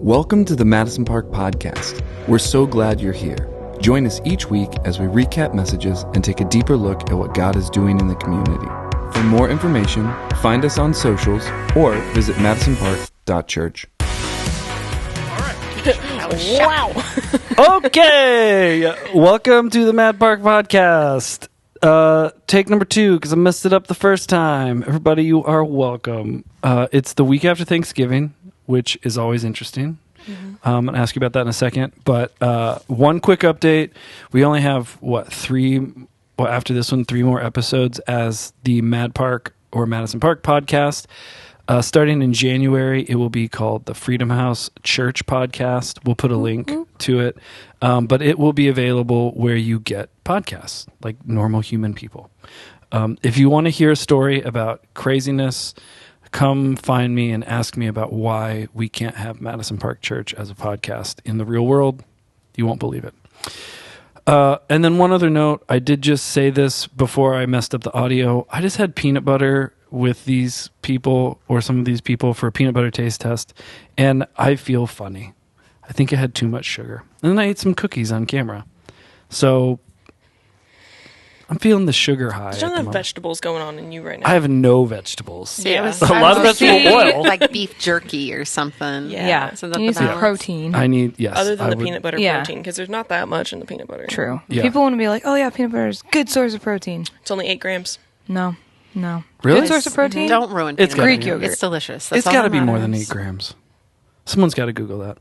Welcome to the Madison Park Podcast. We're so glad you're here. Join us each week as we recap messages and take a deeper look at what God is doing in the community. For more information, find us on socials or visit madisonpark.church. Wow. Okay, welcome to the Mad Park Podcast. Take number 2, because I messed it up the first time. Everybody, you are welcome. It's the week after Thanksgiving, which is always interesting. I'm going to ask you about that in a second. But one quick update. We only have, after this one, 3 more episodes as the Mad Park or Madison Park Podcast. Starting in January, it will be called the Freedom House Church Podcast. We'll put a link to it. But it will be available where you get podcasts, like normal human people. If you want to hear a story about craziness, come find me and ask me about why we can't have Madison Park Church as a podcast in the real world. You won't believe it. And then one other note, I did just say this before I messed up the audio. I just had peanut butter with these people or some of these people for a peanut butter taste test, and I feel funny. I think I had too much sugar. And then I ate some cookies on camera. So I'm feeling the sugar high. You don't have vegetables going on in you right now. I have no vegetables. Yeah. A lot of vegetable oil. Like beef jerky or something. Yeah. So You need some protein. I need, yes. Other than I the would- peanut butter Yeah. protein, because there's not that much in the peanut butter. True. Yeah. People want to be like, oh yeah, peanut butter is a good source of protein. It's only 8 grams. No. Really? Good source of protein? Don't ruin It's peanut Greek butter. yogurt. It's delicious. That's It's all got to that be more than matters. 8 grams. Someone's got to Google that.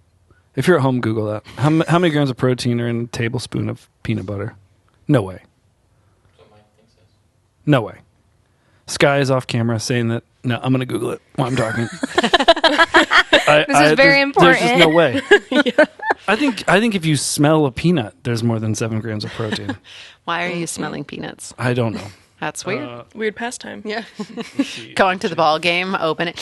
If you're at home, Google that. How many grams of protein are in a tablespoon of peanut butter? No way. No way. Sky is off camera saying that. No, I'm going to Google it while I'm talking. This is very important. There's just no way. I think if you smell a peanut, there's more than 7 grams of protein. Why are you smelling peanuts? I don't know. That's weird. Weird pastime. Yeah. Going to the ball game, open it.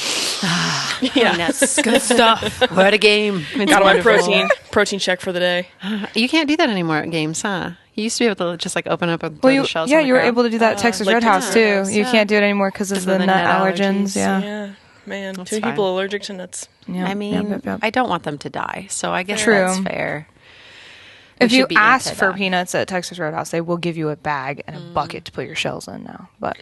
Yeah. That's good stuff. What a game. It's Got my wonderful. protein check for the day. You can't do that anymore at games, huh? You used to be able to just like open up and throw the shells. yeah, on the you were ground. able to do that at Texas like Roadhouse too. Texas You Roadhouse, can't do it anymore because of the nut allergens. Yeah. Yeah. Man, That's 2 fine. people allergic to nuts. Yeah. I mean, Yep. I don't want them to die, so I guess True. that's fair. If We you should be ask anti for that. peanuts at Texas Roadhouse, they will give you a bag and a bucket to put your shells in now. But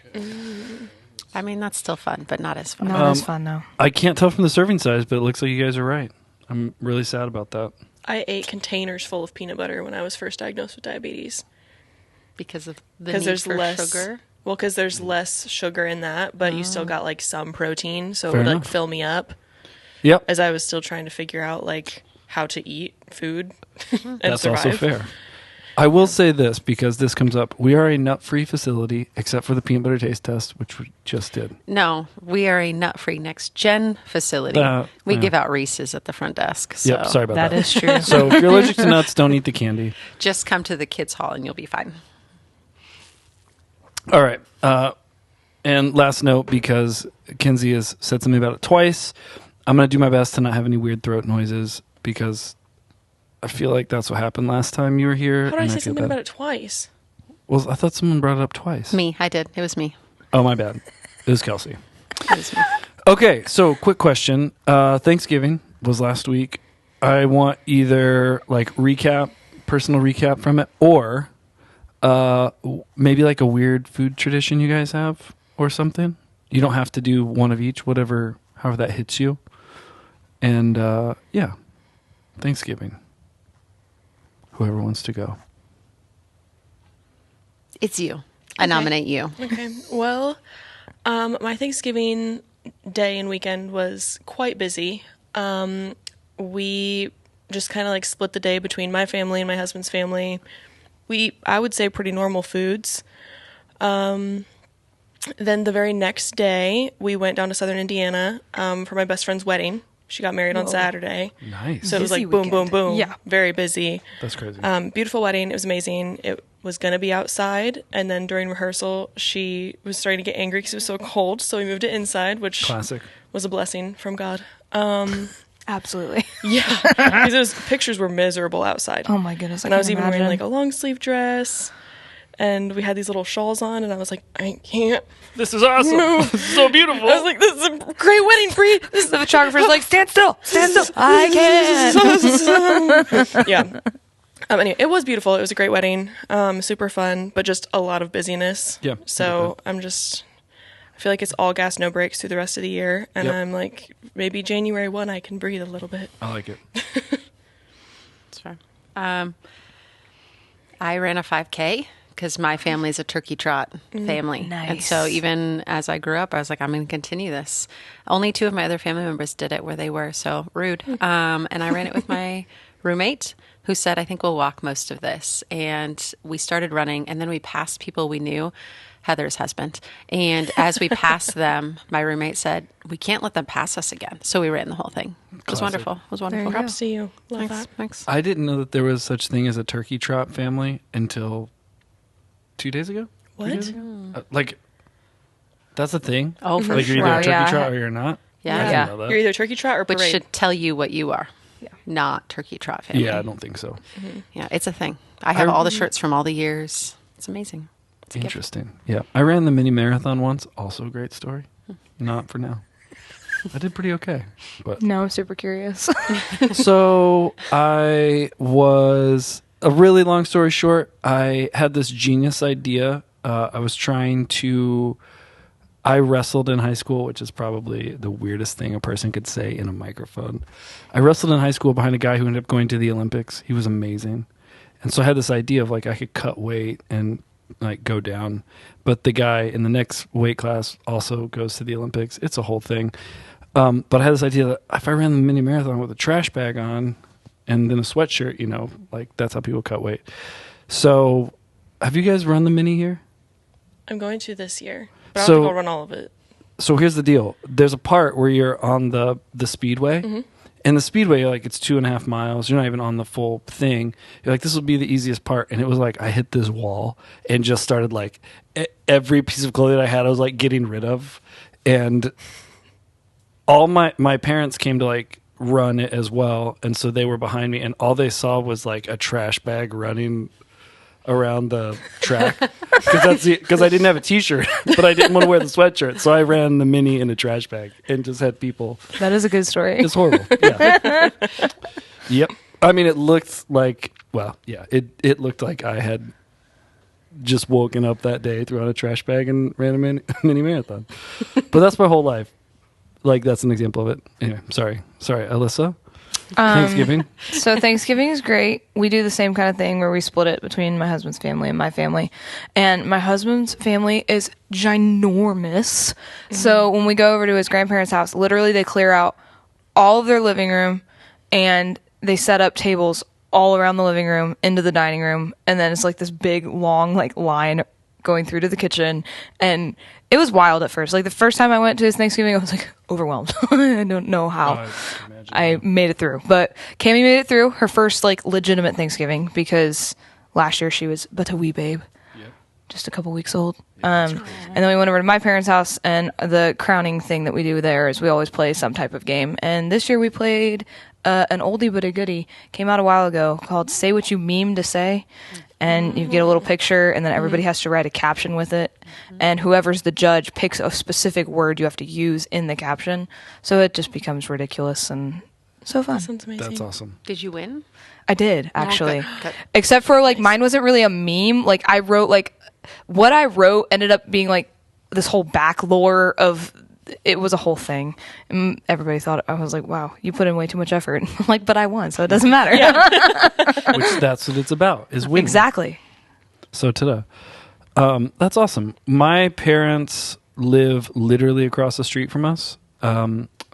I mean, that's still fun, but not as fun. no, that's fun though. I can't tell from the serving size, but it looks like you guys are right. I'm really sad about that. I ate containers full of peanut butter when I was first diagnosed with diabetes. Because of the Because need there's for less sugar. Well, because there's less sugar in that, but you still got like some protein, so Fair it would like enough. fill me up Yep. as I was still trying to figure out like how to eat food and That's survive. also fair. I will say this because this comes up. We are a nut-free facility, except for the peanut butter taste test, which we just did. No, we are a nut-free next-gen facility. We yeah. give out Reese's at the front desk. So Yep, sorry about that. That is true. So if you're allergic to nuts, don't eat the candy. just come to the kids' hall and you'll be fine. All right. And last note, because Kinsey has said something about it twice, I'm going to do my best to not have any weird throat noises because I feel like that's what happened last time you were here. How did I and say feel something bad. about it twice? Well, I thought someone brought it up twice. Me, I did. It was me. Oh, my bad. It was Kelsey. It was me. Okay, so quick question. Thanksgiving was last week. I want either like personal recap from it, or maybe like a weird food tradition you guys have or something. You don't have to do one of each, however that hits you. And yeah, Thanksgiving. Whoever wants to go. It's you. I nominate you. Okay. Well, my Thanksgiving day and weekend was quite busy. We just kind of like split the day between my family and my husband's family. I would say pretty normal foods. Then the very next day, we went down to Southern Indiana for my best friend's wedding. She got married on Saturday. Nice. So it was Busy like boom, boom, weekend. boom. Yeah. Very busy. That's crazy. Beautiful wedding. It was amazing. It was going to be outside. And then during rehearsal, she was starting to get angry because it was so cold. So we moved it inside, which Classic. was a blessing from God. Absolutely. Yeah. Because pictures were miserable outside. Oh my goodness. And I was can't even wearing imagine. like a long sleeve dress. and we had these little shawls on, and I was like, I can't. This is awesome. This is so beautiful. I was like, this is a great wedding, Bree. This is The photographer's like, stand still. I can't. yeah. Anyway, it was beautiful. It was a great wedding. Super fun, but just a lot of busyness. Yeah. So I feel like it's all gas, no brakes through the rest of the year. And Yep. I'm like, maybe January 1, I can breathe a little bit. I like it. That's fair. I ran a 5K because my family is a turkey trot family. And so Nice. even as I grew up, I was like, I'm going to continue this. Only 2 of my other family members did it where they were, so rude. And I ran it with my roommate who said, I think we'll walk most of this. And we started running, and then we passed people we knew, Heather's husband. And as we passed them, my roommate said, we can't let them pass us again. So we ran the whole thing. It was Classic. wonderful. It was wonderful. you go. Props to you. Love Thanks. that. Thanks. I didn't know that there was such thing as a turkey trot family until 2 days ago. 3 What? days ago? Like, that's a thing. Oh, for Like sure. you're either Wow, a turkey yeah. trot or you're not. Yeah. I didn't Yeah. know that. You're either turkey trot or Which parade. should tell you what you are, not turkey trot family. Yeah, I don't think so. Yeah, it's a thing. I have all the shirts from all the years. It's amazing. It's a gift. Interesting. Yeah, I ran the mini marathon once. Also a great story. Not for now. I did pretty okay, but No, I'm super curious. so I was, a really long story short, I had this genius idea. I wrestled in high school, which is probably the weirdest thing a person could say in a microphone. I wrestled in high school behind a guy who ended up going to the Olympics. He was amazing. And so I had this idea of like I could cut weight and like go down. But the guy in the next weight class also goes to the Olympics. It's a whole thing. But I had this idea that if I ran the mini marathon with a trash bag on and then a sweatshirt, you know, like that's how people cut weight. So have you guys run the mini here? I'm going to this year. But I So- don't think I'll run all of it. So here's the deal. There's a part where you're on the speedway. And the speedway, you're like, it's 2.5 miles. You're not even on the full thing. You're like, this will be the easiest part. And it was like, I hit this wall and just started like, every piece of clothing I had, I was like getting rid of. And all my parents came to like run it as well. And so they were behind me. And all they saw was like a trash bag running around the track. Because I didn't have a t-shirt, but I didn't want to wear the sweatshirt. So I ran the mini in a trash bag and just had people. That is a good story. It's horrible. Yeah. Yep. I mean, it looked like, well, yeah, it looked like I had just woken up that day, threw out a trash bag, and ran a mini marathon. But that's my whole life. Like, that's an example of it. Anyway, sorry, Alyssa. Thanksgiving. So Thanksgiving is great. We do the same kind of thing where we split it between my husband's family and my family. And my husband's family is ginormous. So when we go over to his grandparents' house, literally they clear out all of their living room and they set up tables all around the living room into the dining room. And then it's like this big, long, like line going through to the kitchen. And it was wild at first. Like the first time I went to his Thanksgiving, I was like overwhelmed. I don't know how. I made it through, but Cammie made it through her first like legitimate Thanksgiving because last year she was but a wee babe, just a couple weeks old. And then we went over to my parents' house, and the crowning thing that we do there is we always play some type of game. And this year we played an oldie but a goodie. Came out a while ago called "Say What You Meme to Say." And you get a little picture, and then everybody has to write a caption with it. And whoever's the judge picks a specific word you have to use in the caption. So it just becomes ridiculous and so fun. That sounds amazing. That's awesome. Did you win? I did, actually. good, good. Except for, like, mine wasn't really a meme. Like, I wrote, like, what I wrote ended up being, like, this whole back lore of... It was a whole thing. And everybody thought, I was like, wow, you put in way too much effort. I'm like, but I won, so it doesn't matter. Which that's what it's about, is winning. Exactly. So ta-da. That's awesome. My parents live literally across the street from us.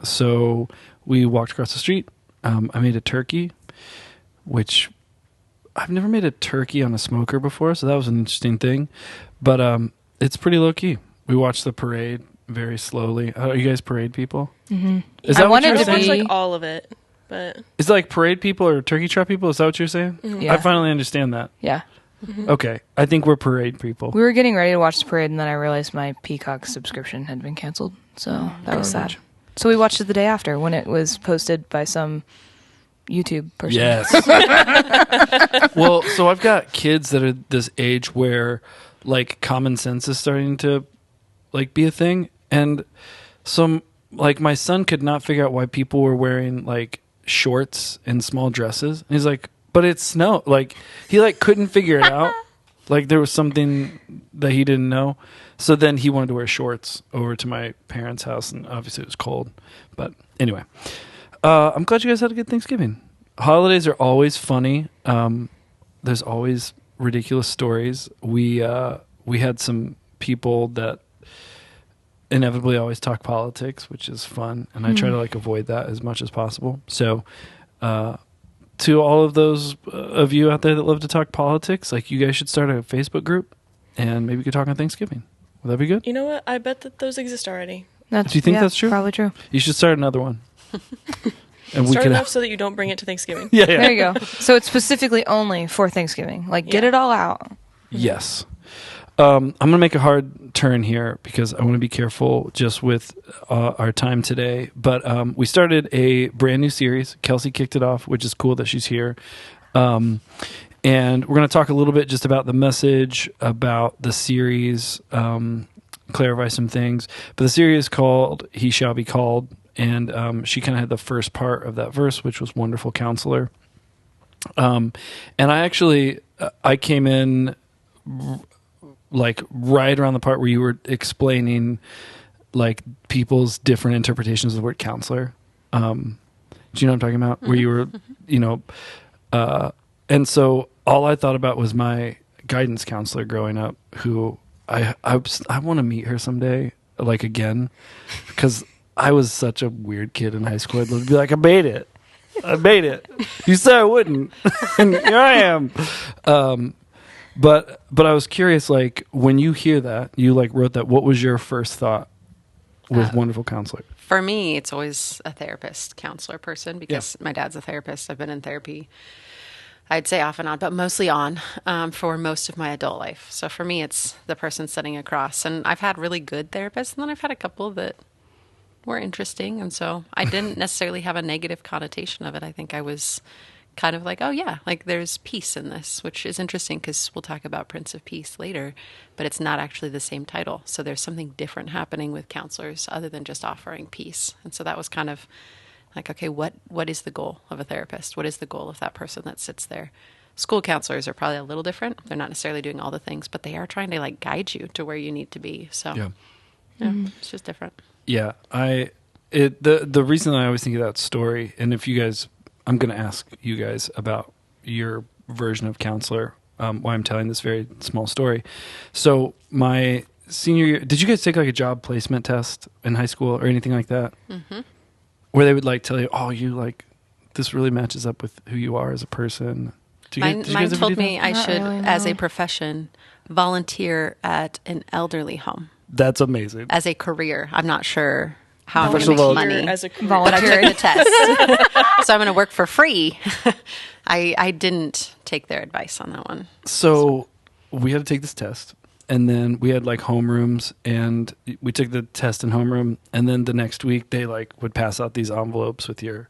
So we walked across the street. I made a turkey, which I've never made a turkey on a smoker before, so that was an interesting thing. But it's pretty low-key. We watched the parade very slowly. Are you guys parade people? Mm-hmm. Is that I what wanted you're to I watched saying? like all of it, but Is it like parade people or turkey trot people? Is that what you're saying? Yeah. I finally understand that. Yeah. Okay. I think we're parade people. We were getting ready to watch the parade, and then I realized my Peacock subscription had been canceled. So that was sad. So we watched it the day after when it was posted by some YouTube person. Yes. Well, so I've got kids that are this age where like common sense is starting to like be a thing, and some like my son could not figure out why people were wearing like shorts and small dresses. And he's like, but it's snow. Like he like couldn't figure it out. Like there was something that he didn't know. So then he wanted to wear shorts over to my parents' house, and obviously it was cold. But anyway, I'm glad you guys had a good Thanksgiving. Holidays are always funny. There's always ridiculous stories. We had some people that inevitably always talk politics, which is fun, and I try to like avoid that as much as possible. So to all of those of you out there that love to talk politics, like you guys should start a Facebook group, and maybe we could talk on Thanksgiving. Would that be good? You know what? I bet that those exist already. Do you think that's true? Probably true. You should start another one. And Start enough so that you don't bring it to Thanksgiving. Yeah. There you go. So it's specifically only for Thanksgiving. Like, get it all out. Yes. I'm going to make a hard turn here because I want to be careful just with our time today. But we started a brand new series. Kelsey kicked it off, which is cool that she's here. And we're going to talk a little bit just about the message, about the series, clarify some things. But the series is called He Shall Be Called. And she kind of had the first part of that verse, which was Wonderful Counselor. And I came in like right around the part where you were explaining like people's different interpretations of the word counselor. Do you know what I'm talking about? Where you were, and so all I thought about was my guidance counselor growing up, who I want to meet her someday, like again, because I was such a weird kid in high school. I'd love to be like, I made it. You said I wouldn't. And here I am. But I was curious, like, when you hear that, you like wrote that, what was your first thought with Wonderful Counselor? For me, it's always a therapist, counselor person, because my dad's a therapist. I've been in therapy, I'd say off and on, but mostly on for most of my adult life. So for me, it's the person sitting across. And I've had really good therapists, and then I've had a couple that were interesting. And so I didn't necessarily have a negative connotation of it. I think I was kind of like, oh yeah, like there's peace in this, which is interesting because we'll talk about Prince of Peace later, but it's not actually the same title. So there's something different happening with counselors other than just offering peace. And so that was kind of like, okay, what is the goal of a therapist? What is the goal of that person that sits there? School counselors are probably a little different. They're not necessarily doing all the things, but they are trying to like guide you to where you need to be. So it's just different. Yeah, the reason I always think of that story, and if you guys, I'm going to ask you guys about your version of counselor, why I'm telling this very small story. So my senior year, did you guys take like a job placement test in high school or anything like that? Mm-hmm. Where they would like tell you, oh, you like, this really matches up with who you are as a person. Mine told me I should, as a profession, volunteer at an elderly home. That's amazing. As a career. I'm not sure how I'm going to make money. As a career. But I took the test. So I'm going to work for free. I didn't take their advice on that one. So we had to take this test. And then we had like homerooms, and we took the test in homeroom. And then the next week they like would pass out these envelopes with your...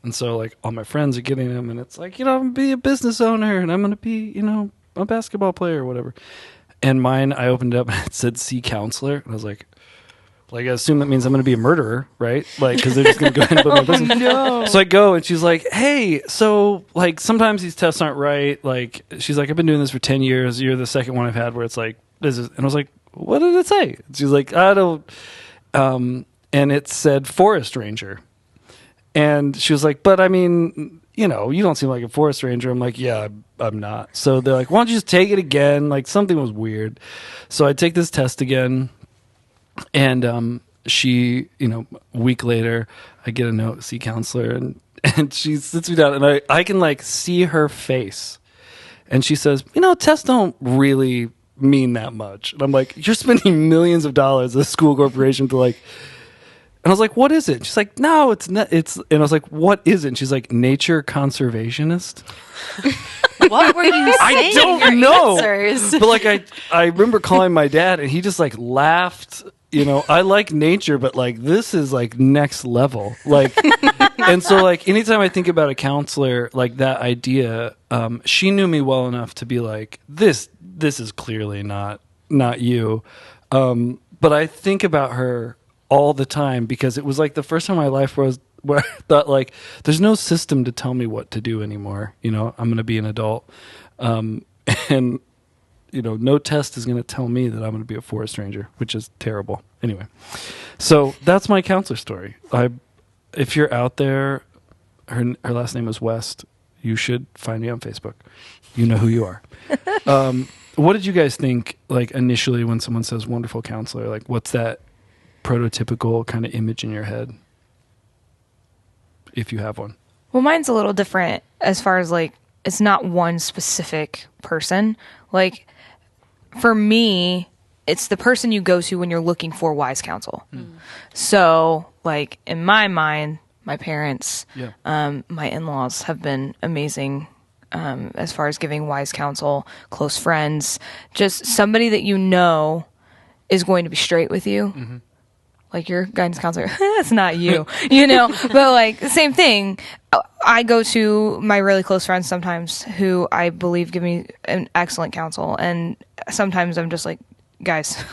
And so like all my friends are getting them, and it's like, I'm going to be a business owner, and I'm going to be, a basketball player or whatever. And mine, I opened it up and it said "see counselor," and I was like, I assume that means I'm going to be a murderer, right? Like, because they're just going to go ahead and put my business. No. So I go, and she's like, "Hey, so like sometimes these tests aren't right." Like, she's like, "I've been doing this for 10 years. You're the second one I've had where it's like this is." And I was like, "What did it say?" She's like, "I don't." And it said forest ranger, and she was like, "But I mean, you don't seem like a forest ranger." I'm like, "Yeah, I'm not." So they're like, "Why don't you just take it again?" Like something was weird. So I take this test again, and she, a week later, I get a note, "see counselor," and she sits me down, and I can like see her face, and she says, "Tests don't really mean that much." And I'm like, "You're spending millions of dollars at a school corporation to like." And I was like, "What is it?" She's like, "No, it's not." And I was like, "What is it?" And she's like, "Nature conservationist." What were you saying? I don't know. Answers? But like, I remember calling my dad, and he just like laughed, I like nature, but like this is like next level. Like, and so like anytime I think about a counselor, like that idea, she knew me well enough to be like, this is clearly not you. But I think about her all the time because it was like the first time in my life where I thought like, there's no system to tell me what to do anymore. I'm going to be an adult. And no test is going to tell me that I'm going to be a forest ranger, which is terrible. Anyway, so that's my counselor story. If you're out there, her last name is West. You should find me on Facebook. You know who you are. What did you guys think, like, initially when someone says wonderful counselor? Like, what's that prototypical kind of image in your head, if you have one? Well, mine's a little different as far as, like, it's not one specific person. Like, for me, it's the person you go to when you're looking for wise counsel. So, like, in my mind, my parents, my in-laws have been amazing as far as giving wise counsel, close friends, just somebody that is going to be straight with you. Mm-hmm. Like your guidance counselor, that's not you, but like the same thing. I go to my really close friends sometimes who I believe give me an excellent counsel. And sometimes I'm just like, guys,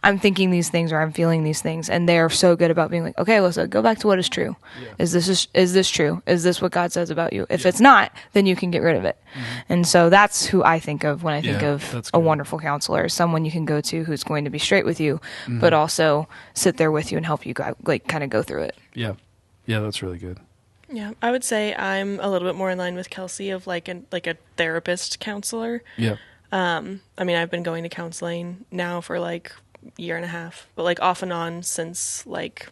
I'm thinking these things or I'm feeling these things. And they're so good about being like, okay, Alyssa, go back to what is true. Yeah. Is this true? Is this what God says about you? If it's not, then you can get rid of it. Mm-hmm. And so that's who I think of when I think of a wonderful counselor, someone you can go to who's going to be straight with you, but also sit there with you and help you kind of go through it. Yeah. Yeah, that's really good. Yeah, I would say I'm a little bit more in line with Kelsey of like a therapist counselor. Yeah. I mean, I've been going to counseling now for like a year and a half, but like off and on since like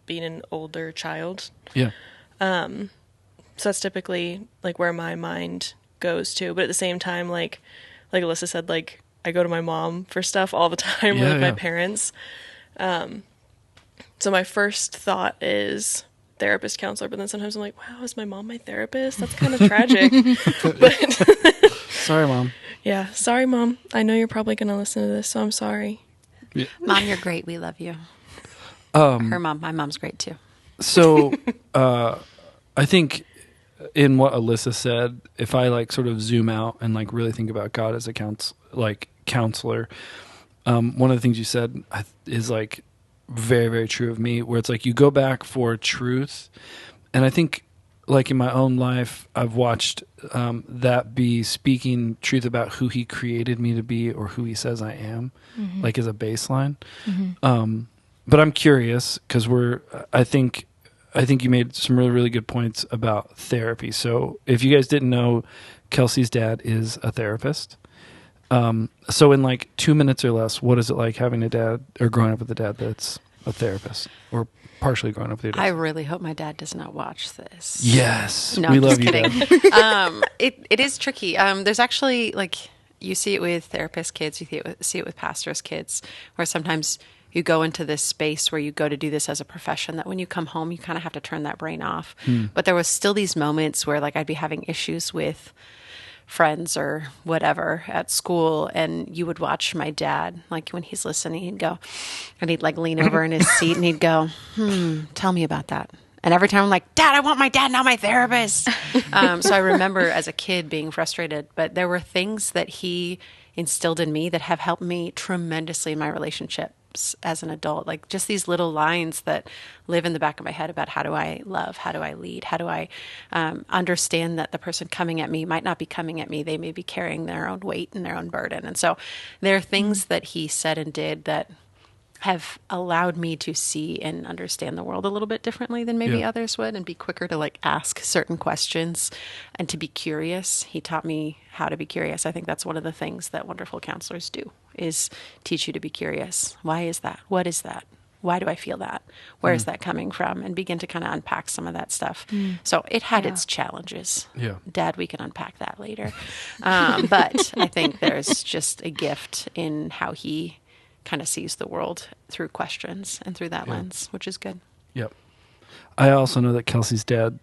being an older child. Yeah. So that's typically like where my mind goes to. But at the same time, like Alyssa said, like I go to my mom for stuff all the time with my parents. So my first thought is therapist counselor, but then sometimes I'm like, wow, is my mom my therapist? That's kind of tragic. But sorry, Mom. Yeah, sorry, Mom. I know you're probably going to listen to this, so I'm sorry. Yeah. Mom, you're great. We love you. My mom's great too. So I think in what Alyssa said, if I like sort of zoom out and like really think about God as a counselor, one of the things you said is like very, very true of me, where it's like you go back for truth. And I think like in my own life, I've watched that be speaking truth about who he created me to be or who he says I am, like as a baseline. Mm-hmm. But I'm curious because I think you made some really, really good points about therapy. So if you guys didn't know, Kelsey's dad is a therapist. So in like 2 minutes or less, what is it like having a dad or growing up with a dad that's a therapist or partially growing up with your dad? I really hope my dad does not watch this. Yes. No, we I'm love just you, kidding. Dad. It is tricky. There's actually like, you see it with therapist kids, you see it with pastors' kids, where sometimes you go into this space where you go to do this as a profession that when you come home, you kind of have to turn that brain off. But there was still these moments where like I'd be having issues with friends or whatever at school, and you would watch my dad, like when he's listening, he'd go, and he'd like lean over in his seat and he'd go, tell me about that. And every time I'm like, Dad, I want my dad, not my therapist. So I remember as a kid being frustrated, but there were things that he instilled in me that have helped me tremendously in my relationships as an adult, like just these little lines that live in the back of my head about how do I love, how do I lead, how do I understand that the person coming at me might not be coming at me, they may be carrying their own weight and their own burden. And so there are things that he said and did that have allowed me to see and understand the world a little bit differently than maybe others would, and be quicker to like ask certain questions and to be curious. He taught me how to be curious. I think that's one of the things that wonderful counselors do, is teach you to be curious. Why is that? What is that? Why do I feel that? Where is that coming from? And begin to kind of unpack some of that stuff. So it had its challenges. Yeah. Dad, we can unpack that later. But I think there's just a gift in how he kind of sees the world through questions and through that lens, which is good. Yep. I also know that Kelsey's dad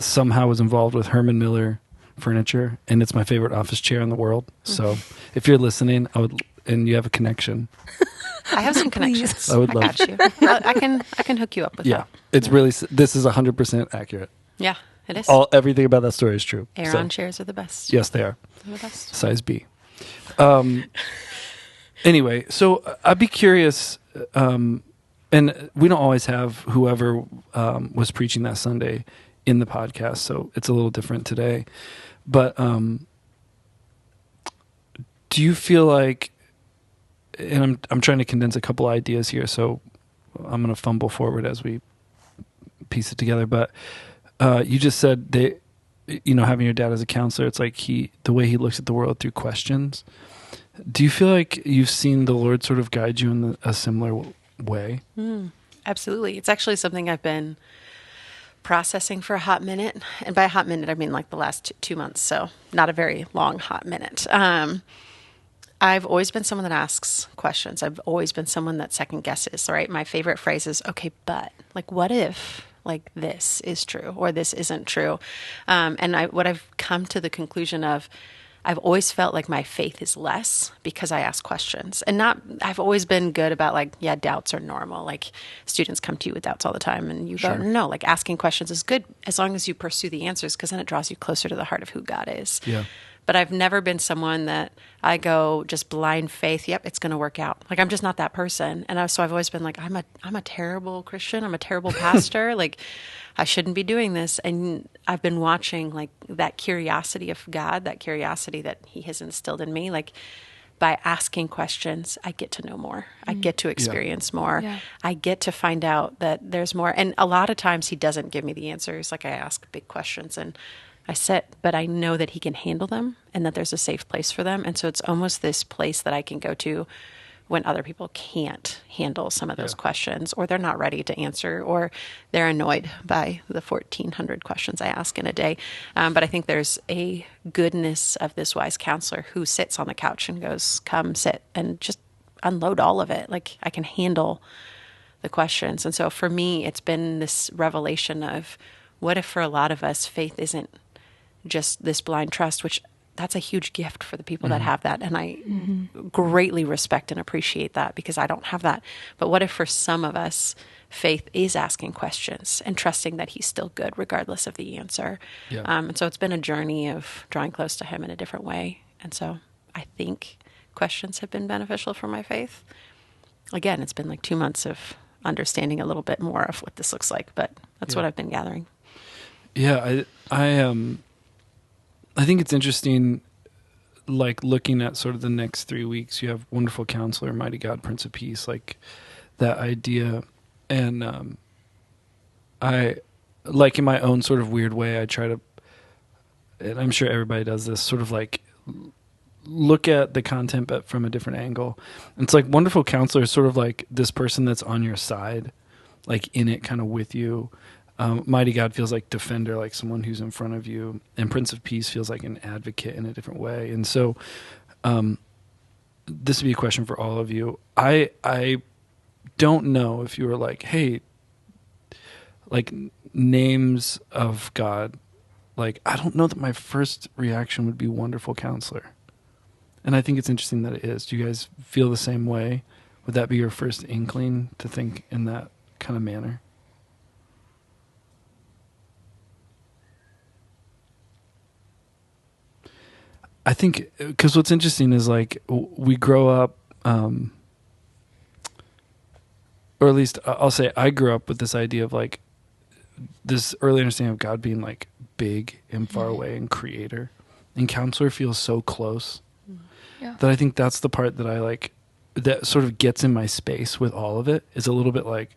somehow was involved with Herman Miller Furniture, and it's my favorite office chair in the world. So if you're listening, and you have a connection. I have some connections. I would love got you. I can hook you up with that. It's really, this is 100% accurate. Yeah, it is. Everything about that story is true. Aeron chairs are the best. Yes, they are. They're the best. Size B. Anyway, so I'd be curious, and we don't always have whoever was preaching that Sunday in the podcast, so it's a little different today. But do you feel like, and I'm trying to condense a couple ideas here, so I'm going to fumble forward as we piece it together. But you just said that, having your dad as a counselor, it's like the way he looks at the world through questions. Do you feel like you've seen the Lord sort of guide you in a similar way? Absolutely. It's actually something I've been processing for a hot minute. And by a hot minute, I mean like the last 2 months. So not a very long hot minute. I've always been someone that asks questions. I've always been someone that second guesses, right? My favorite phrase is, okay, but like, what if like this is true or this isn't true? What I've come to the conclusion of, I've always felt like my faith is less because I ask questions. And I've always been good about like, yeah, doubts are normal. Like students come to you with doubts all the time and you go, no, like asking questions is good as long as you pursue the answers, because then it draws you closer to the heart of who God is. Yeah. But I've never been someone that I go just blind faith. Yep, it's going to work out. Like I'm just not that person. And so I've always been like, I'm a terrible Christian. I'm a terrible pastor. Like I shouldn't be doing this. And I've been watching like that curiosity of God, that curiosity that He has instilled in me. Like by asking questions, I get to know more. I get to experience more. Yeah. I get to find out that there's more. And a lot of times He doesn't give me the answers. Like I ask big questions and I sit, but I know that He can handle them and that there's a safe place for them. And so it's almost this place that I can go to when other people can't handle some of those questions, or they're not ready to answer, or they're annoyed by the 1,400 questions I ask in a day. But I think there's a goodness of this wise counselor who sits on the couch and goes, come sit and just unload all of it. Like I can handle the questions. And so for me, it's been this revelation of what if for a lot of us, faith isn't just this blind trust, which that's a huge gift for the people that have that. And I greatly respect and appreciate that because I don't have that. But what if for some of us, faith is asking questions and trusting that He's still good regardless of the answer. Yeah. And so it's been a journey of drawing close to Him in a different way. And so I think questions have been beneficial for my faith. Again, it's been like 2 months of understanding a little bit more of what this looks like, but that's what I've been gathering. Yeah, I think it's interesting, like looking at sort of the next 3 weeks. You have Wonderful Counselor, Mighty God, Prince of Peace, like that idea. And I, like in my own sort of weird way, I try to, and I'm sure everybody does this, sort of like look at the content but from a different angle. And it's like Wonderful Counselor is sort of like this person that's on your side, like in it kind of with you. Mighty God feels like defender, like someone who's in front of you, and Prince of Peace feels like an advocate in a different way. And so, this would be a question for all of you. I don't know if you were like, hey, like names of God, like I don't know that my first reaction would be Wonderful Counselor, and I think it's interesting that it is. Do you guys feel the same way? Would that be your first inkling to think in that kind of manner? I think, because what's interesting is like we grow up, or at least I'll say I grew up with this idea of like this early understanding of God being like big and far away and creator, and counselor feels so close that I think that's the part that I like, that sort of gets in my space with all of it, is a little bit like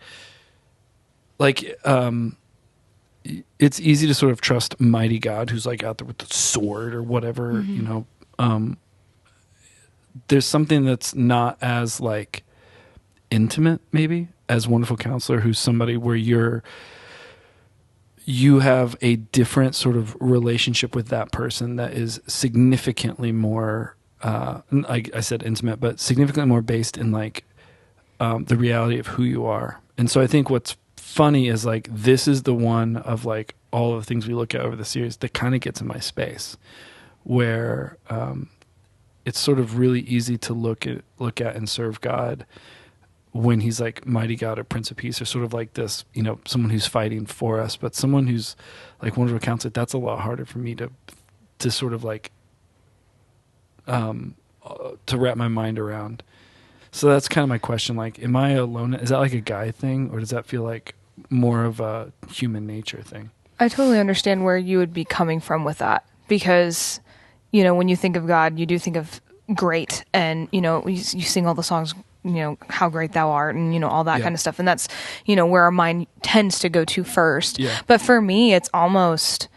it's easy to sort of trust Mighty God, who's like out there with the sword or whatever, you know. There's something that's not as like intimate, maybe, as Wonderful Counselor, who's somebody where you have a different sort of relationship with that person that is significantly more, like I said, intimate, but significantly more based in like the reality of who you are. And so I think what's funny is like this is the one of like all of the things we look at over the series that kind of gets in my space, where it's sort of really easy to look at and serve God when he's like mighty God or Prince of Peace, or sort of like this, someone who's fighting for us. But someone who's like Wonderful Counselor, that's a lot harder for me to sort of like to wrap my mind around. So that's kind of my question. Like, am I alone? Is that like a guy thing, or does that feel like more of a human nature thing? I totally understand where you would be coming from with that, because, when you think of God, you do think of great, and, you sing all the songs, how great thou art, and, all that kind of stuff. And that's, where our mind tends to go to first. Yeah. But for me, it's almost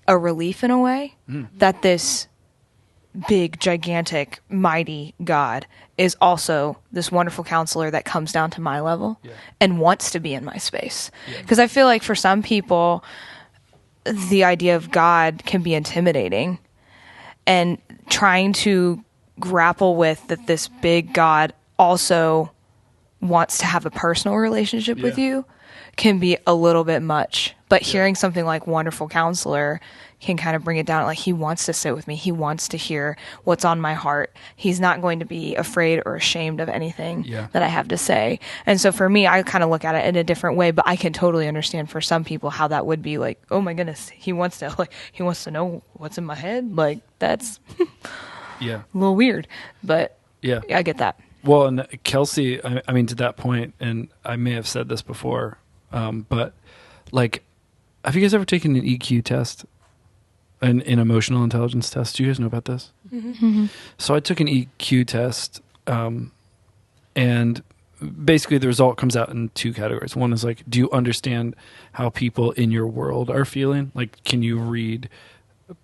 a relief in a way that this big, gigantic, mighty God is also this wonderful counselor that comes down to my level and wants to be in my space. Because I feel like for some people, the idea of God can be intimidating, and trying to grapple with that this big God also wants to have a personal relationship with you can be a little bit much. But hearing something like Wonderful Counselor can kind of bring it down. Like, he wants to sit with me. He wants to hear what's on my heart. He's not going to be afraid or ashamed of anything that I have to say. And so for me, I kind of look at it in a different way, but I can totally understand for some people how that would be like, oh my goodness, he wants to know what's in my head. Like, that's a little weird, but I get that. Well, and Kelsey, I mean, to that point, and I may have said this before, but like, have you guys ever taken an EQ test? An emotional intelligence test? Do you guys know about this? Mm-hmm. So I took an EQ test, and basically the result comes out in two categories. One is like, do you understand how people in your world are feeling? Like, can you read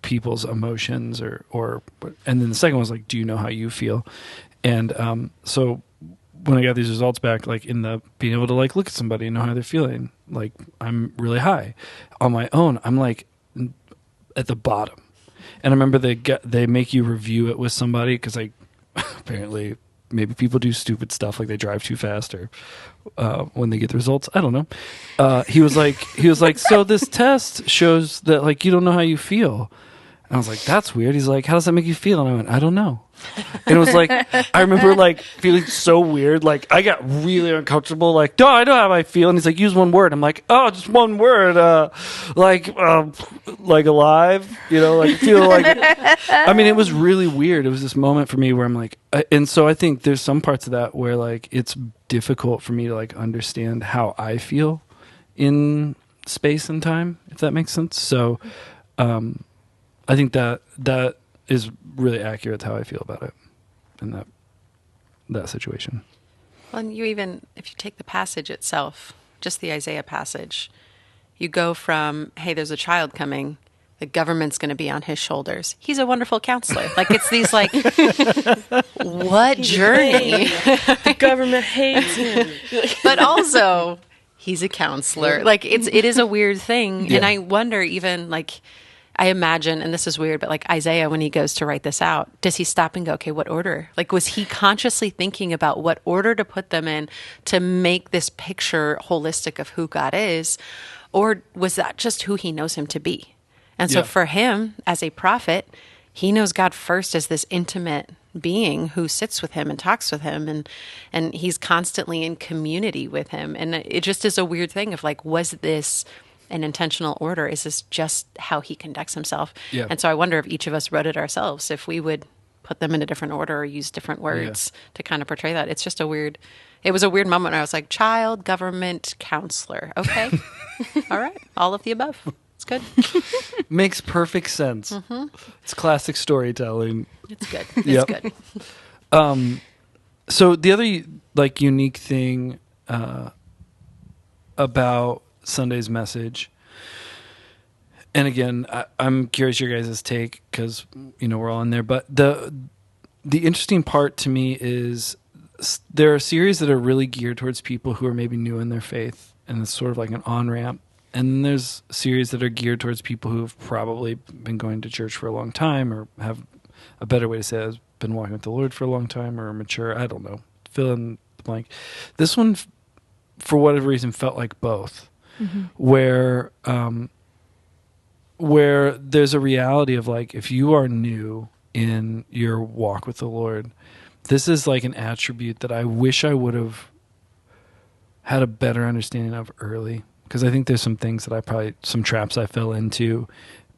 people's emotions, or and then the second one was like, do you know how you feel? And so when I got these results back, like in the being able to like look at somebody and know how they're feeling, like I'm really high. On my own, I'm like at the bottom. And I remember they make you review it with somebody, because like apparently maybe people do stupid stuff, like they drive too fast, or when they get the results, I don't know. He was like, so this test shows that like you don't know how you feel. And I was like, that's weird. He's like, how does that make you feel? And I went, I don't know. And it was like, I remember like feeling so weird. Like I got really uncomfortable. Like, no, I know how I feel. And he's like, use one word. I'm like, oh, just one word. Like alive, like feel like, I mean, it was really weird. It was this moment for me where I'm like, and so I think there's some parts of that where like, it's difficult for me to like understand how I feel in space and time, if that makes sense. So, I think that is really accurate to how I feel about it in that situation. Well, and if you take the passage itself, just the Isaiah passage, you go from, hey, there's a child coming, the government's going to be on his shoulders. He's a wonderful counselor. Like, it's these like, what journey? The government hates him. But also, he's a counselor. Like, it is a weird thing. Yeah. And I wonder even like, I imagine, and this is weird, but like Isaiah, when he goes to write this out, does he stop and go, okay, what order? Like, was he consciously thinking about what order to put them in to make this picture holistic of who God is? Or was that just who he knows him to be? And so for him, as a prophet, he knows God first as this intimate being who sits with him and talks with him, and he's constantly in community with him. And it just is a weird thing of like, was this an intentional order? Is this just how he conducts himself? Yeah. And so I wonder if each of us wrote it ourselves, if we would put them in a different order or use different words to kind of portray that. It's just it was a weird moment where I was like, child, government, counselor. Okay. All right. All of the above. It's good. Makes perfect sense. Mm-hmm. It's classic storytelling. It's good. It's good. So the other like unique thing about Sunday's message, and again, I'm curious your guys' take, because we're all in there, but the interesting part to me is there are series that are really geared towards people who are maybe new in their faith, and it's sort of like an on-ramp, and then there's series that are geared towards people who have probably been going to church for a long time, or have a better way to say it, has been walking with the Lord for a long time, or mature, I don't know, fill in the blank. This one, for whatever reason, felt like both. Mm-hmm. Where there's a reality of like, if you are new in your walk with the Lord, this is like an attribute that I wish I would have had a better understanding of early. Because I think there's some things that some traps I fell into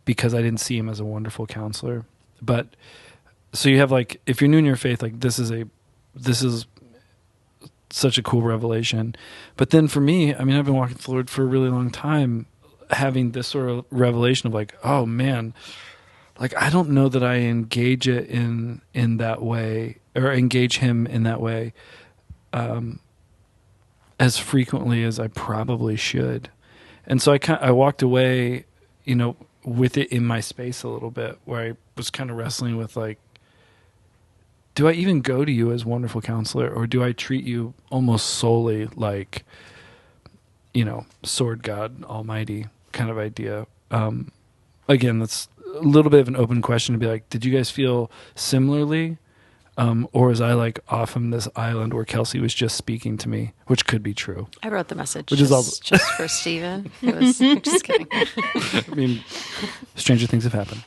because I didn't see him as a wonderful counselor. But so you have like, if you're new in your faith, like this is such a cool revelation. But then for me, I mean, I've been walking with the Lord for a really long time, having this sort of revelation of like, oh man, like I don't know that I engage it in that way, or engage him in that way as frequently as I probably should. And so I walked away, with it in my space a little bit, where I was kind of wrestling with like, do I even go to you as wonderful counselor, or do I treat you almost solely like, sword God Almighty kind of idea? Again, that's a little bit of an open question to be like, did you guys feel similarly? Or was I like off on this island where Kelsey was just speaking to me, which could be true. I wrote the message which is also just for Stephen. It was just kidding. I mean, stranger things have happened.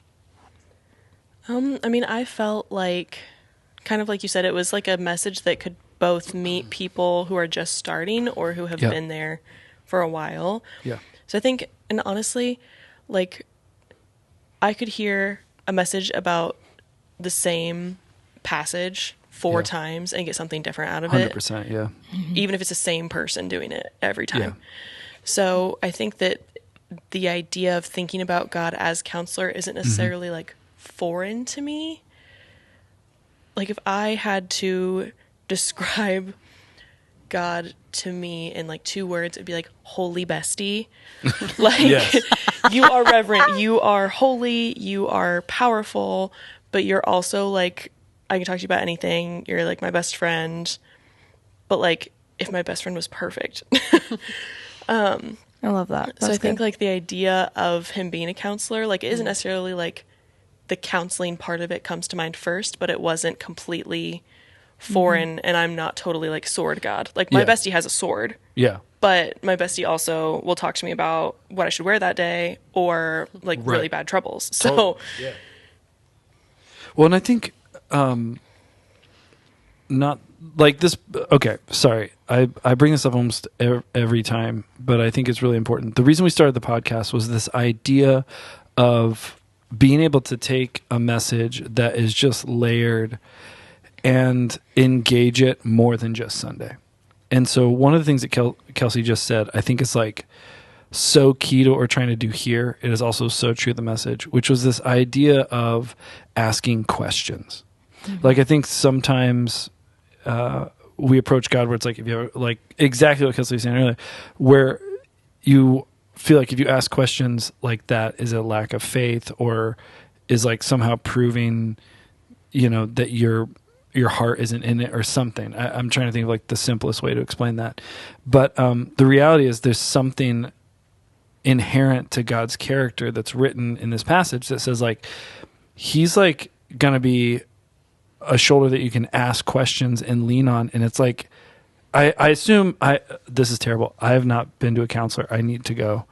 I mean, I felt like, kind of like you said, it was like a message that could both meet people who are just starting or who have been there for a while. Yeah. So I think, and honestly, like, I could hear a message about the same passage 4 times and get something different out of 100%, it. 100%, yeah. Even if it's the same person doing it every time. Yeah. So I think that the idea of thinking about God as counselor isn't necessarily like foreign to me. Like if I had to describe God to me in like 2 words, it'd be like holy bestie. Like you are reverent, you are holy, you are powerful, but you're also like, I can talk to you about anything. You're like my best friend. But like if my best friend was perfect. I love that. So I think good. like the idea of him being a counselor, like it isn't necessarily like the counseling part of it comes to mind first, but it wasn't completely foreign, and I'm not totally like sword God. Like my bestie has a sword. Yeah. But my bestie also will talk to me about what I should wear that day or like really bad troubles. So Totally. Yeah. Well, and I think not like this. Okay, sorry. I bring this up almost every time, but I think it's really important. The reason we started the podcast was this idea of being able to take a message that is just layered and engage it more than just Sunday. And so one of the things that Kelsey just said, I think is like so key to what we're trying to do here. It is also so true to the message, which was this idea of asking questions. Like I think sometimes we approach God where it's like, if you have like exactly what Kelsey was saying earlier, where you feel like if you ask questions like that, is a lack of faith or is like somehow proving, that your heart isn't in it or something. I'm trying to think of like the simplest way to explain that. But the reality is there's something inherent to God's character that's written in this passage that says like, he's like going to be a shoulder that you can ask questions and lean on. And it's like, I assume this is terrible. I have not been to a counselor. I need to go.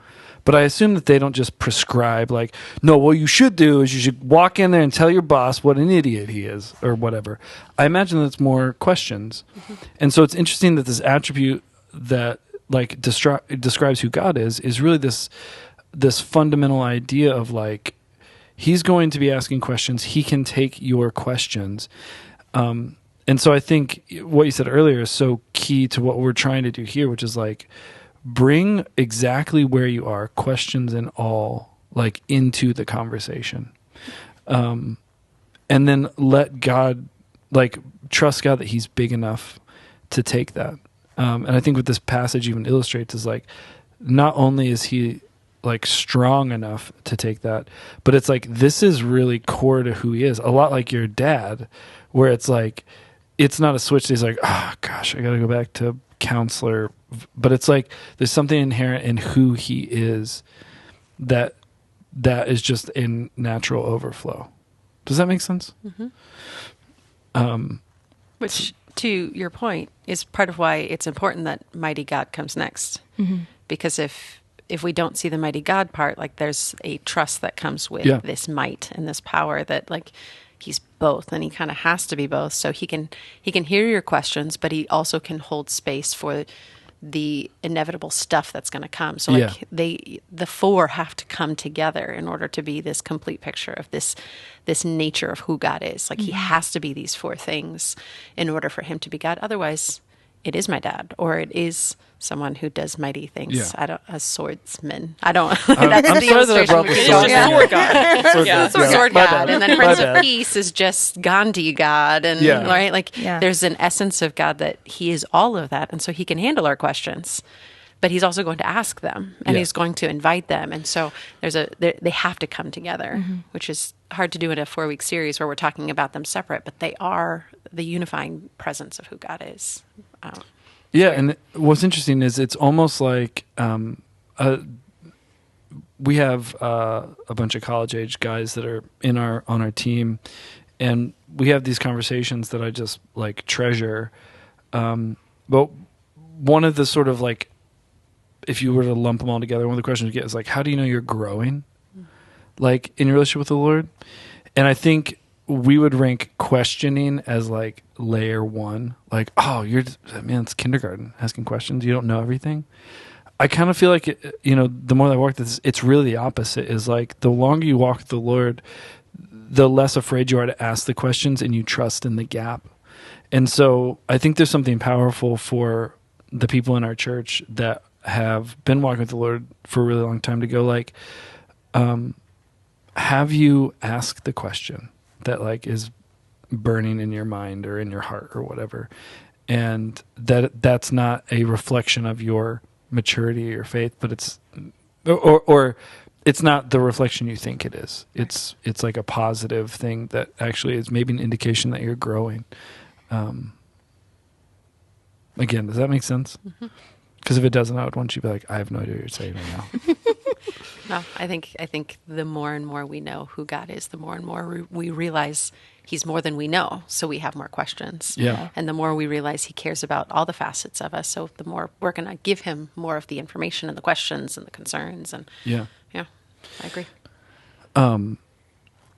But I assume that they don't just prescribe like, no, what you should do is you should walk in there and tell your boss what an idiot he is or whatever. I imagine that's more questions. And so it's interesting that this attribute that like describes who God is really this fundamental idea of like, he's going to be asking questions. He can take your questions. And so I think what you said earlier is so key to what we're trying to do here, which is like, bring exactly where you are, questions and all, like into the conversation. And then let God, like trust God that he's big enough to take that. And I think what this passage even illustrates is like, not only is he like strong enough to take that, but it's like, this is really core to who he is. A lot like your dad, where it's like, it's not a switch. He's like, oh gosh, I got to go back to counselor. But it's like, there's something inherent in who he is that is just in natural overflow. Does that make sense? Which, to your point, is part of why it's important that mighty God comes next. Because if we don't see the mighty God part, like there's a trust that comes with this might and this power that like he's both, and he kind of has to be both. So he can hear your questions, but he also can hold space for the inevitable stuff that's going to come. So like the four have to come together in order to be this complete picture of this nature of who God is. Like he has to be these four things in order for him to be God. Otherwise, it is my dad, or it is someone who does mighty things. Yeah. I don't, a swordsman. I don't. I'm That's the sorry that I illustration brought we the could sword use. in. Sword God. Sword Yeah. God. Sword My God, bad. and then My Prince bad. of Peace is just Gandhi God, and right, like Yeah. there's an essence of God that he is all of that, and so he can handle our questions, but he's also going to ask them, and Yeah. he's going to invite them, and so they have to come together, which is hard to do in a 4-week series where we're talking about them separate, but they are the unifying presence of who God is. Yeah, and what's interesting is it's almost like we have a bunch of college age guys that are on our team, and we have these conversations that I just like treasure. But one of the sort of like, if you were to lump them all together, one of the questions we get is like, how do you know you're growing, like in your relationship with the Lord? And I think we would rank questioning as like layer one, like, oh, it's kindergarten, asking questions. You don't know everything. I kind of feel like, the more that I walk this, it's really the opposite. Is like the longer you walk with the Lord, the less afraid you are to ask the questions, and you trust in the gap. And so I think there's something powerful for the people in our church that have been walking with the Lord for a really long time to go like, have you asked the question that like is burning in your mind or in your heart or whatever, and that's not a reflection of your maturity or your faith, but it's or it's not the reflection you think it is. It's like a positive thing that actually is maybe an indication that you're growing. Again, does that make sense? Because if it doesn't, I would want you to be like, I have no idea what you're saying right now. No, I think the more and more we know who God is, the more and more we realize he's more than we know. So we have more questions. Yeah. And the more we realize he cares about all the facets of us, so the more we're going to give him more of the information and the questions and the concerns. And Yeah. I agree.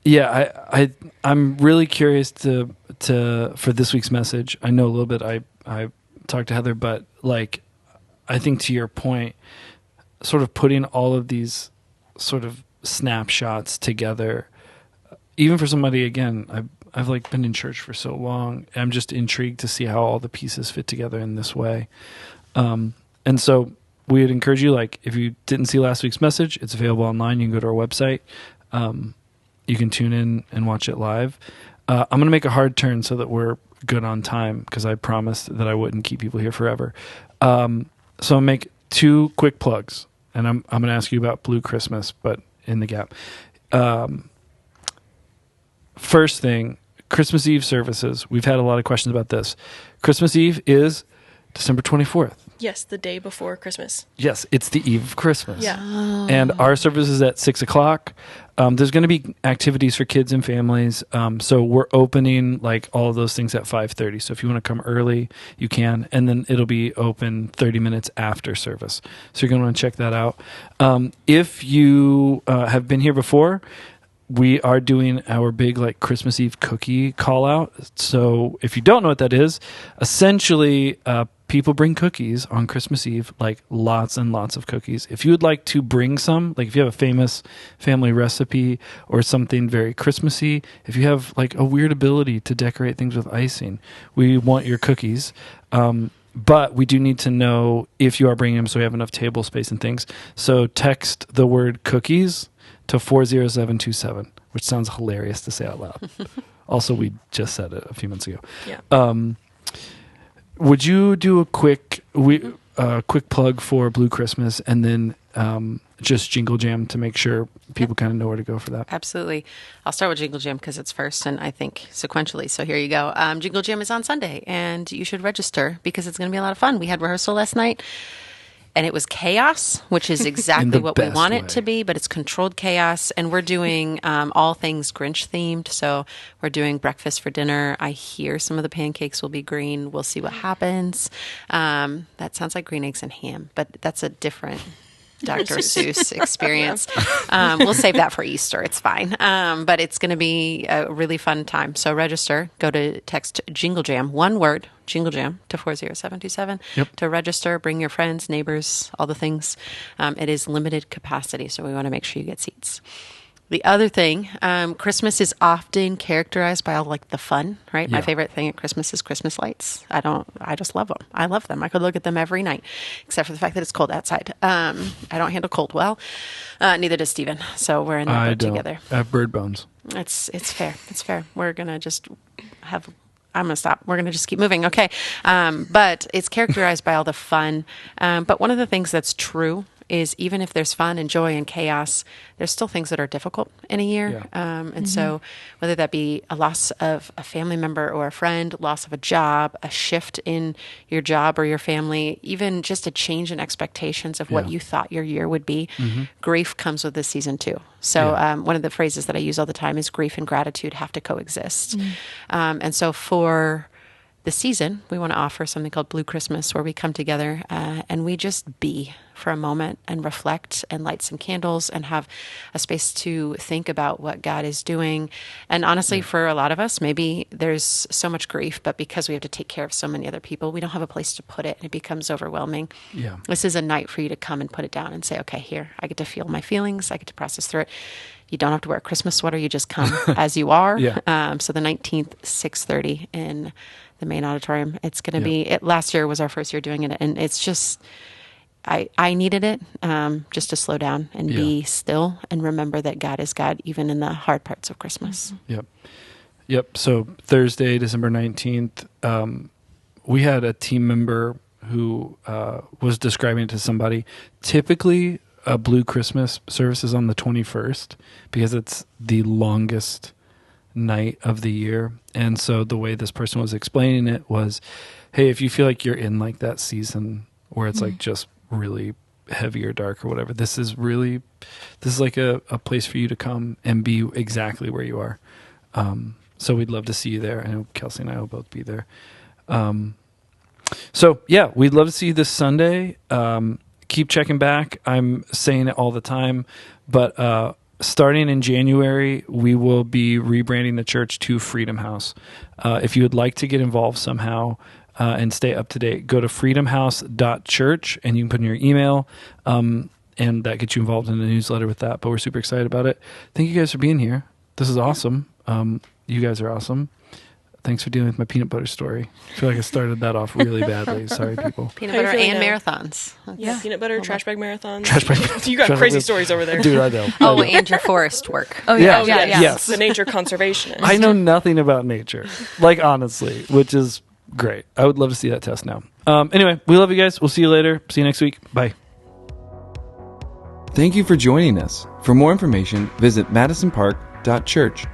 Yeah, I'm really curious to for this week's message. I know a little bit. I talked to Heather, but like, I think to your point, sort of putting all of these sort of snapshots together, even for somebody, again, I've like been in church for so long. I'm just intrigued to see how all the pieces fit together in this way. And so we would encourage you, like, if you didn't see last week's message, it's available online. You can go to our website. You can tune in and watch it live. I'm going to make a hard turn so that we're good on time, because I promised that I wouldn't keep people here forever. So I'll make 2 quick plugs, and I'm going to ask you about Blue Christmas, but in the gap. First thing, Christmas Eve services. We've had a lot of questions about this. Christmas Eve is December 24th. Yes, the day before Christmas. Yes, it's the eve of Christmas. Yeah. And our service is at 6:00. There's going to be activities for kids and families. So we're opening like all of those things at 5:30. So if you want to come early, you can. And then it'll be open 30 minutes after service. So you're going to want to check that out. If you have been here before, we are doing our big like Christmas Eve cookie call out. So if you don't know what that is, essentially people bring cookies on Christmas Eve, like lots and lots of cookies. If you would like to bring some, like if you have a famous family recipe or something very Christmassy, if you have like a weird ability to decorate things with icing, we want your cookies. But we do need to know if you are bringing them so we have enough table space and things. So text the word cookies to 40727, which sounds hilarious to say out loud. Also, we just said it a few minutes ago. Yeah. Would you do a quick plug for Blue Christmas, and then just Jingle Jam to make sure people kind of know where to go for that? Absolutely. I'll start with Jingle Jam because it's first, and I think sequentially. So here you go. Jingle Jam is on Sunday, and you should register because it's going to be a lot of fun. We had rehearsal last night, and it was chaos, which is exactly what we want it to be, but it's controlled chaos. And we're doing all things Grinch themed. So we're doing breakfast for dinner. I hear some of the pancakes will be green. We'll see what happens. That sounds like green eggs and ham, but that's a different Dr. Seuss experience. We'll save that for Easter. It's fine. But it's going to be a really fun time. So register. Go to text Jingle Jam, one word, Jingle Jam, to 40727 to register. Bring your friends, neighbors, all the things. It is limited capacity, so we want to make sure you get seats. The other thing, Christmas is often characterized by all like the fun, right? Yeah. My favorite thing at Christmas is Christmas lights. I just love them. I love them. I could look at them every night, except for the fact that it's cold outside. I don't handle cold well. Neither does Steven. So we're in that boat together. I have bird bones. It's fair. It's fair. We're going to just I'm going to stop. We're going to just keep moving. Okay. But it's characterized by all the fun. But one of the things that's true is even if there's fun and joy and chaos, there's still things that are difficult in a year. And so whether that be a loss of a family member or a friend, loss of a job, a shift in your job or your family, even just a change in expectations of what you thought your year would be, grief comes with this season too. So one of the phrases that I use all the time is grief and gratitude have to coexist. And so for the season, we want to offer something called Blue Christmas, where we come together and we just be for a moment and reflect and light some candles and have a space to think about what God is doing. And honestly, for a lot of us, maybe there's so much grief, but because we have to take care of so many other people, we don't have a place to put it, and it becomes overwhelming. Yeah. This is a night for you to come and put it down and say, okay, here, I get to feel my feelings. I get to process through it. You don't have to wear a Christmas sweater. You just come as you are. So the 19th, 6:30 in the main auditorium. It's going to be, last year was our first year doing it. And it's just, I needed it just to slow down and be still and remember that God is God, even in the hard parts of Christmas. Yep. So Thursday, December 19th, we had a team member who was describing it to somebody. Typically, a Blue Christmas service is on the 21st because it's the longest night of the year. And so the way this person was explaining it was, hey, if you feel like you're in like that season where it's like just really heavy or dark or whatever, this is like a place for you to come and be exactly where you are. So we'd love to see you there. I know Kelsey and I will both be there. So yeah, we'd love to see you this Sunday. Keep checking back. I'm saying it all the time, but starting in January, we will be rebranding the church to Freedom House. If you would like to get involved somehow and stay up to date, go to freedomhouse.church and you can put in your email, and that gets you involved in the newsletter with that. But we're super excited about it. Thank you guys for being here. This is awesome. You guys are awesome. Thanks for dealing with my peanut butter story. I feel like I started that off really badly. Sorry, people. Peanut butter and marathons. Yeah, peanut butter, trash bag marathons. Trash bag. You got crazy stories over there. Dude, I know. Oh, and your forest work. Oh, Yeah. yeah. Yes. The nature conservationist. I know nothing about nature, like honestly, which is great. I would love to see that test now. Anyway, we love you guys. We'll see you later. See you next week. Bye. Thank you for joining us. For more information, visit madisonpark.church.